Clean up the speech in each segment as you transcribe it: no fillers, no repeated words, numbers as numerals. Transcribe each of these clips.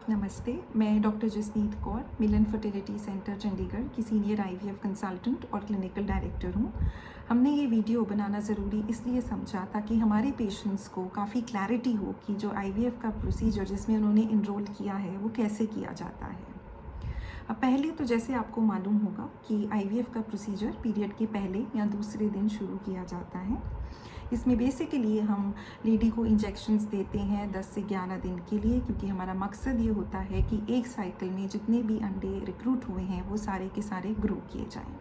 नमस्ते, मैं डॉक्टर जसनीत कौर मिलन fertility centre Chandigarh की सीनियर आईवीएफ कंसल्टेंट और क्लिनिकल डायरेक्टर हूँ। हमने ये वीडियो बनाना ज़रूरी इसलिए समझा ताकि हमारे पेशेंट्स को काफ़ी क्लैरिटी हो कि जो आईवीएफ का प्रोसीजर जिसमें उन्होंने इनरोल किया है वो कैसे किया जाता है। अब पहले तो जैसे आपको मालूम होगा कि आईवीएफ का प्रोसीजर पीरियड के पहले या दूसरे दिन शुरू किया जाता है। इसमें बेसिकली हम लेडी को इंजेक्शंस देते हैं 10 से 11 दिन के लिए, क्योंकि हमारा मकसद ये होता है कि एक साइकिल में जितने भी अंडे रिक्रूट हुए हैं वो सारे के सारे ग्रो किए जाएं।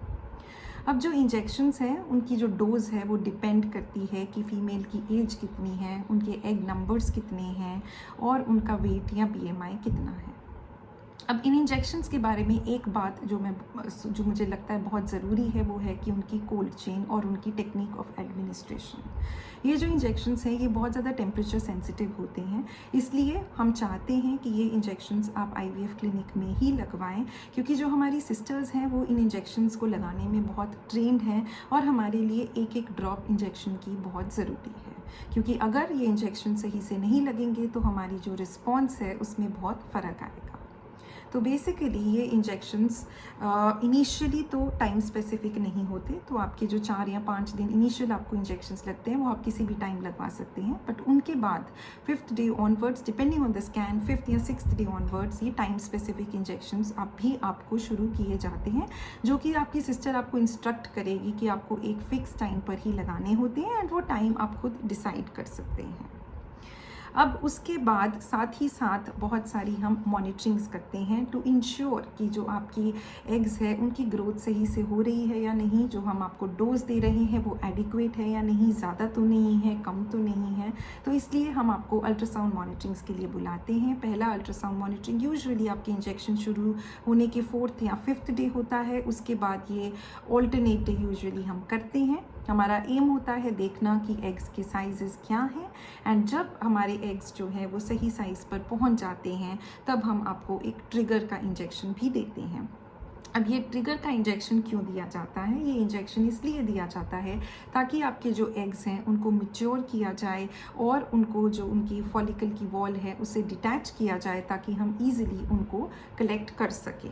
अब जो इंजेक्शंस हैं उनकी जो डोज़ है वो डिपेंड करती है कि फ़ीमेल की एज कितनी है, उनके एग नंबर्स कितने हैं और उनका वेट या बीएमआई कितना है। अब इन इंजेक्शंस के बारे में एक बात जो मुझे लगता है बहुत ज़रूरी है वो है कि उनकी कोल्ड चेन और उनकी टेक्निक ऑफ एडमिनिस्ट्रेशन। ये जो इंजेक्शंस हैं ये बहुत ज़्यादा टेम्परेचर सेंसिटिव होते हैं, इसलिए हम चाहते हैं कि ये इंजेक्शंस आप आईवीएफ क्लिनिक में ही लगवाएं, क्योंकि जो हमारी सिस्टर्स हैं वो इन इंजेक्शंस को लगाने में बहुत ट्रेंड हैं और हमारे लिए एक एक ड्रॉप इंजेक्शन की बहुत ज़रूरी है, क्योंकि अगर ये इंजेक्शन सही से नहीं लगेंगे तो हमारी जो रिस्पॉन्स है उसमें बहुत फ़र्क आएगा। तो बेसिकली ये इंजेक्शंस इनिशियली तो टाइम स्पेसिफिक नहीं होते, तो आपके जो 4 या 5 दिन इनिशियल आपको इंजेक्शंस लगते हैं वो आप किसी भी टाइम लगवा सकते हैं, बट उनके बाद 5th day onwards depending on the scan 5th या 6th डे ऑनवर्ड्स ये टाइम स्पेसिफिक इंजेक्शंस आपको शुरू किए जाते हैं, जो कि आपकी सिस्टर आपको इंस्ट्रक्ट करेगी कि आपको एक फिक्स टाइम पर ही लगाने होते हैं एंड वो टाइम आप खुद डिसाइड कर सकते हैं। अब उसके बाद साथ ही साथ बहुत सारी हम मॉनिटरिंग्स करते हैं टू इंश्योर कि जो आपकी एग्स है उनकी ग्रोथ सही से हो रही है या नहीं, जो हम आपको डोज दे रहे हैं वो एडिक्वेट है या नहीं, ज़्यादा तो नहीं है, कम तो नहीं है। तो इसलिए हम आपको अल्ट्रासाउंड मॉनिटरिंग्स के लिए बुलाते हैं। पहला अल्ट्रासाउंड मॉनिटरिंग यूजुअली आपके इंजेक्शन शुरू होने के 4th या 5th डे होता है, उसके बाद ये ऑल्टरनेट डे यूजुअली हम करते हैं। हमारा एम होता है देखना कि एग्स के साइजेस क्या हैं एंड जब हमारे एग्स जो है वो सही साइज़ पर पहुंच जाते हैं तब हम आपको एक ट्रिगर का इंजेक्शन भी देते हैं। अब ये ट्रिगर का इंजेक्शन क्यों दिया जाता है? ये इंजेक्शन इसलिए दिया जाता है ताकि आपके जो एग्स हैं उनको मैच्योर किया जाए और उनको जो उनकी फॉलिकल की वॉल है उसे डिटैच किया जाए ताकि हम ईजिली उनको कलेक्ट कर सकें।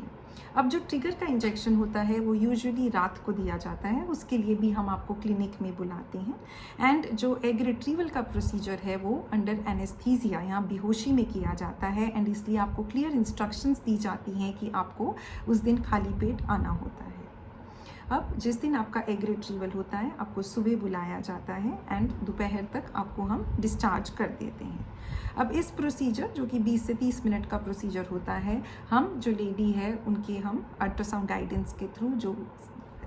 अब जो ट्रिगर का इंजेक्शन होता है वो यूजुअली रात को दिया जाता है, उसके लिए भी हम आपको क्लिनिक में बुलाते हैं एंड जो एग रिट्रीवल का प्रोसीजर है वो अंडर एनेस्थीसिया या बेहोशी में किया जाता है एंड इसलिए आपको क्लियर इंस्ट्रक्शंस दी जाती हैं कि आपको उस दिन खाली पेट आना होता है। अब जिस दिन आपका एग रिट्रीवल होता है आपको सुबह बुलाया जाता है एंड दोपहर तक आपको हम डिस्चार्ज कर देते हैं। अब इस प्रोसीजर जो कि 20 से 30 मिनट का प्रोसीजर होता है, हम जो लेडी है उनके हम अल्ट्रासाउंड गाइडेंस के थ्रू जो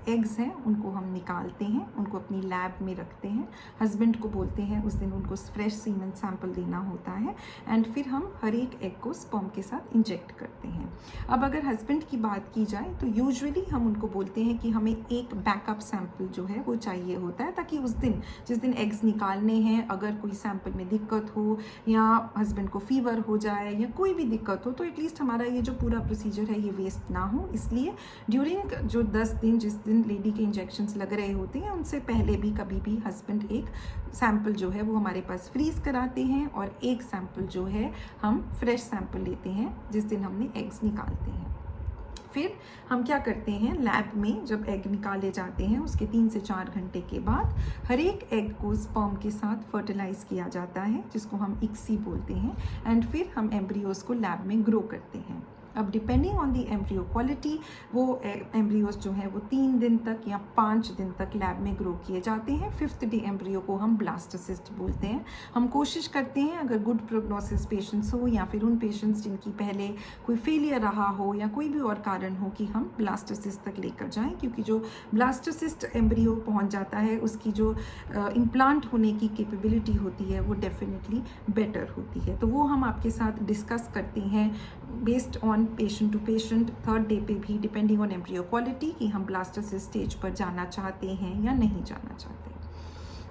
एग्स हैं उनको हम निकालते हैं, उनको अपनी लैब में रखते हैं। हस्बैंड को बोलते हैं उस दिन उनको फ्रेश सीमेन सैंपल देना होता है एंड फिर हम हर एक एग को स्पर्म के साथ इंजेक्ट करते हैं। अब अगर हस्बैंड की बात की जाए तो यूजुअली हम उनको बोलते हैं कि हमें एक बैकअप सैंपल जो है वो चाहिए होता है, ताकि उस दिन जिस दिन एग्स निकालने हैं अगर कोई सैंपल में दिक्कत हो या हस्बैंड को फीवर हो जाए या कोई भी दिक्कत हो तो एटलीस्ट हमारा ये जो पूरा प्रोसीजर है ये वेस्ट ना हो। इसलिए ड्यूरिंग जो 10 दिन जिस दिन लेडी के इंजेक्शंस लग रहे होते हैं उनसे पहले भी कभी भी हस्बैंड एक सैंपल जो है वो हमारे पास फ्रीज कराते हैं और एक सैंपल जो है हम फ्रेश सैंपल लेते हैं जिस दिन हमने एग्स निकालते हैं। फिर हम क्या करते हैं, लैब में जब एग निकाले जाते हैं उसके 3 से 4 घंटे के बाद हर एक एग को स्पर्म के साथ फर्टिलाइज किया जाता है जिसको हम इक्सी बोलते हैं एंड फिर हम एम्ब्रियोज को लैब में ग्रो करते हैं। अब depending on the embryo quality वो एम्ब्रियोज जो हैं वो 3 दिन तक या 5 दिन तक लैब में ग्रो किए जाते हैं। 5th डे एम्ब्रियो को हम ब्लास्टोसिस्ट बोलते हैं। हम कोशिश करते हैं अगर गुड प्रोग्नोसिस पेशेंट्स हो या फिर उन पेशेंट्स जिनकी पहले कोई फेलियर रहा हो या कोई भी और कारण हो कि हम ब्लास्टोसिस्ट तक लेकर जाएं, क्योंकि जो ब्लास्टोसिस्ट एम्ब्रियो पहुंच जाता है उसकी जो इम्प्लांट होने की कैपेबिलिटी होती है वो डेफिनेटली बेटर होती है। तो वो हम आपके साथ डिस्कस करते हैं based on patient to patient 3rd day पे भी डिपेंडिंग ऑन एम्ब्रियो क्वालिटी कि हम ब्लास्टोसिस्ट स्टेज पर जाना चाहते हैं या नहीं जाना चाहते।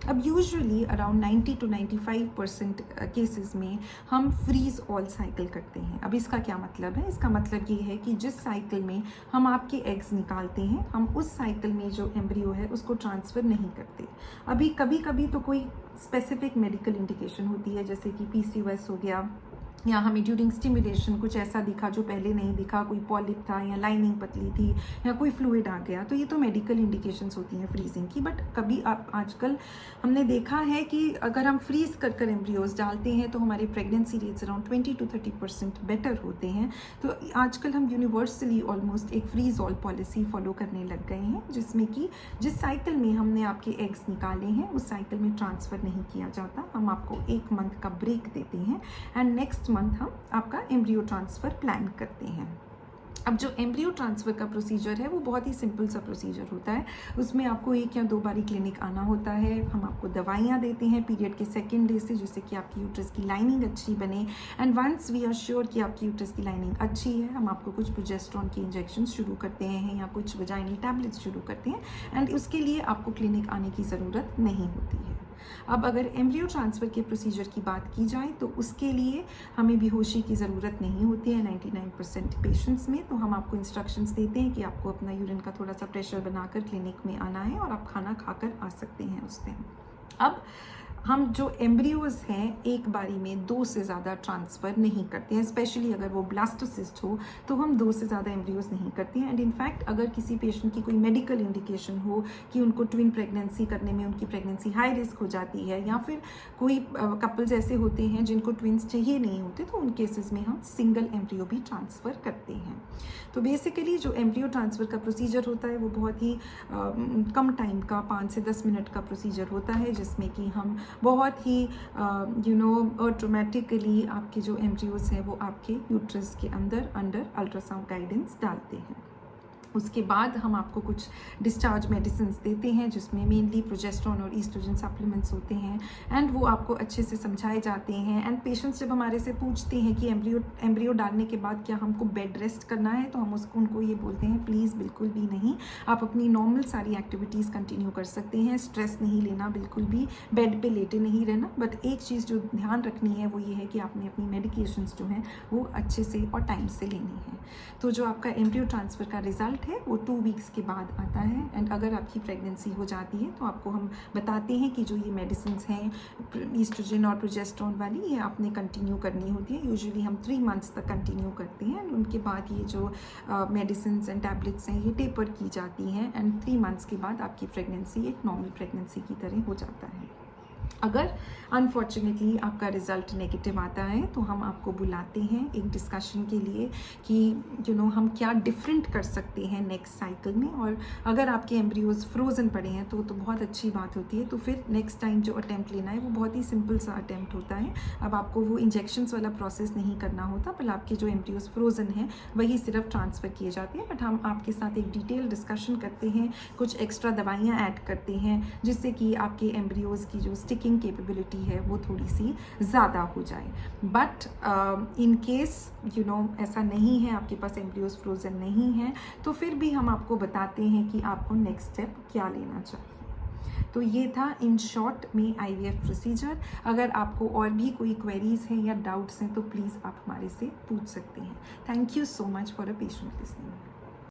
अब यूजुअली अराउंड 90 to 95% केसेस में हम फ्रीज ऑल साइकिल करते हैं। अब इसका क्या मतलब है? इसका मतलब ये है कि जिस साइकिल में हम आपके एग्स निकालते हैं हम उस साइकिल में जो एम्ब्रियो है उसको ट्रांसफ़र नहीं करते। अभी कभी कभी तो कोई स्पेसिफिक मेडिकल इंडिकेशन होती है जैसे कि PCOS हो गया या हमें ड्यूरिंग स्टिमुलेशन कुछ ऐसा दिखा जो पहले नहीं दिखा, कोई पॉलिप था या लाइनिंग पतली थी या कोई फ्लूइड आ गया, तो ये तो मेडिकल इंडिकेशंस होती हैं फ्रीजिंग की। बट कभी आप आजकल हमने देखा है कि अगर हम फ्रीज़ कर कर एम्ब्रियोज डालते हैं तो हमारे pregnancy rates around 20 to 30% better होते हैं। तो आजकल हम यूनिवर्सली ऑलमोस्ट एक फ्रीज ऑल पॉलिसी फॉलो करने लग गए हैं, जिसमें कि जिस साइकिल में हमने आपके एग्स निकाले हैं उस साइकिल में ट्रांसफ़र नहीं किया जाता। हम आपको 1 मंथ का ब्रेक देते हैं एंड नेक्स्ट मंथ हम आपका एम्ब्रियो ट्रांसफ़र प्लान करते हैं। अब जो एम्ब्रियो ट्रांसफ़र का प्रोसीजर है वो बहुत ही सिंपल सा प्रोसीजर होता है। उसमें आपको 1 या 2 बारी क्लिनिक आना होता है। हम आपको दवाइयाँ देते हैं पीरियड के 2nd डे से, जिससे कि आपकी यूट्रस की लाइनिंग अच्छी बने। And once we are sure कि आपकी यूट्रस की लाइनिंग अच्छी है, हम आपको कुछ प्रोजेस्टेरोन के इंजेक्शन शुरू करते हैं या कुछ वजाइनल टैबलेट्स शुरू करते हैं एंड उसके लिए आपको क्लिनिक आने की ज़रूरत नहीं होती है। अब अगर एम्ब्रियो ट्रांसफ़र के प्रोसीजर की बात की जाए तो उसके लिए हमें बेहोशी की ज़रूरत नहीं होती है 99% पेशेंट्स में। तो हम आपको इंस्ट्रक्शंस देते हैं कि आपको अपना यूरिन का थोड़ा सा प्रेशर बनाकर क्लिनिक में आना है और आप खाना खाकर आ सकते हैं उस दिन। अब हम जो एम्ब्रियोज़ हैं एक बारी में 2 से ज़्यादा ट्रांसफ़र नहीं करते हैं, स्पेशली अगर वो ब्लास्टोसिस्ट हो तो हम 2 से ज़्यादा एम्ब्रियोज़ नहीं करते हैं। एंड इनफैक्ट अगर किसी पेशेंट की कोई मेडिकल इंडिकेशन हो कि उनको ट्विन प्रेगनेंसी करने में उनकी प्रेगनेंसी हाई रिस्क हो जाती है या फिर कोई कपल्स ऐसे होते हैं जिनको ट्विन्स चाहिए नहीं होते, तो उन केसेस में हम सिंगल एम्ब्रियो भी ट्रांसफ़र करते हैं। तो बेसिकली जो एम्ब्रियो ट्रांसफ़र का प्रोसीजर होता है वो बहुत ही कम टाइम का 5 से 10 मिनट का प्रोसीजर होता है, जिसमें कि हम बहुत ही ऑटोमेटिकली आपके जो एम्ब्रियोज हैं वो आपके यूट्रस के अंदर अंडर अल्ट्रासाउंड गाइडेंस डालते हैं। उसके बाद हम आपको कुछ डिस्चार्ज मेडिसिन्स देते हैं जिसमें मेनली प्रोजेस्टेरोन और ईस्ट्रोजन सप्लीमेंट्स होते हैं एंड वो आपको अच्छे से समझाए जाते हैं। एंड पेशेंट्स जब हमारे से पूछते हैं कि एम्ब्रियो डालने के बाद क्या हमको बेड रेस्ट करना है, तो हम उनको ये बोलते हैं प्लीज़ बिल्कुल भी नहीं, आप अपनी नॉर्मल सारी एक्टिविटीज़ कंटिन्यू कर सकते हैं, स्ट्रेस नहीं लेना, बिल्कुल भी बेड पे लेटे नहीं रहना। बट एक चीज़ जो ध्यान रखनी है वो ये है कि आपने अपनी मेडिकेशंस जो हैं वो अच्छे से और टाइम से लेनी है। तो जो आपका एम्ब्रियो ट्रांसफ़र का रिज़ल्ट है वो 2 वीक्स के बाद आता है। एंड अगर आपकी प्रेगनेंसी हो जाती है तो आपको हम बताते हैं कि जो ये मेडिसिन्स हैं ईस्ट्रोजन और प्रोजेस्टेरोन वाली, ये आपने कंटिन्यू करनी होती है। यूजुअली हम 3 मंथ्स तक कंटिन्यू करते हैं एंड उनके बाद ये जो मेडिसिन्स एंड टैबलेट्स हैं ये टेपर की जाती हैं एंड 3 मंथ्स के बाद आपकी प्रेगनेंसी एक नॉर्मल प्रेगनेंसी की तरह हो जाता है। अगर अनफॉर्चुनेटली आपका रिज़ल्ट नेगेटिव आता है तो हम आपको बुलाते हैं एक डिस्कशन के लिए कि हम क्या डिफरेंट कर सकते हैं नेक्स्ट साइकिल में। और अगर आपके एम्ब्रियोज फ्रोज़न पड़े हैं तो बहुत अच्छी बात होती है। तो फिर नेक्स्ट टाइम जो अटैम्प्ट लेना है वो बहुत ही सिंपल सा अटैम्प्ट होता है। अब आपको वो इंजेक्शंस वाला प्रोसेस नहीं करना होता, पर आपके जो एम्ब्रियोज फ्रोज़न हैं वही सिर्फ ट्रांसफ़र किए जाते हैं। बट हम आपके साथ एक डिटेल डिस्कशन करते हैं, कुछ एक्स्ट्रा दवाइयाँ ऐड करते हैं जिससे कि आपके एम्ब्रियोज की जो स्टिकिंग कैपेबिलिटी है वो थोड़ी सी ज़्यादा हो जाए। बट इन केस ऐसा नहीं है, आपके पास एम्ब्रियोज फ्रोज़न नहीं है, तो फिर भी हम आपको बताते हैं कि आपको नेक्स्ट स्टेप क्या लेना चाहिए। तो ये था इन शॉर्ट में IVF प्रोसीजर। अगर आपको और भी कोई क्वेरीज हैं या डाउट्स हैं तो प्लीज़ आप हमारे से पूछ सकते हैं। Thank you so much for a patient listening.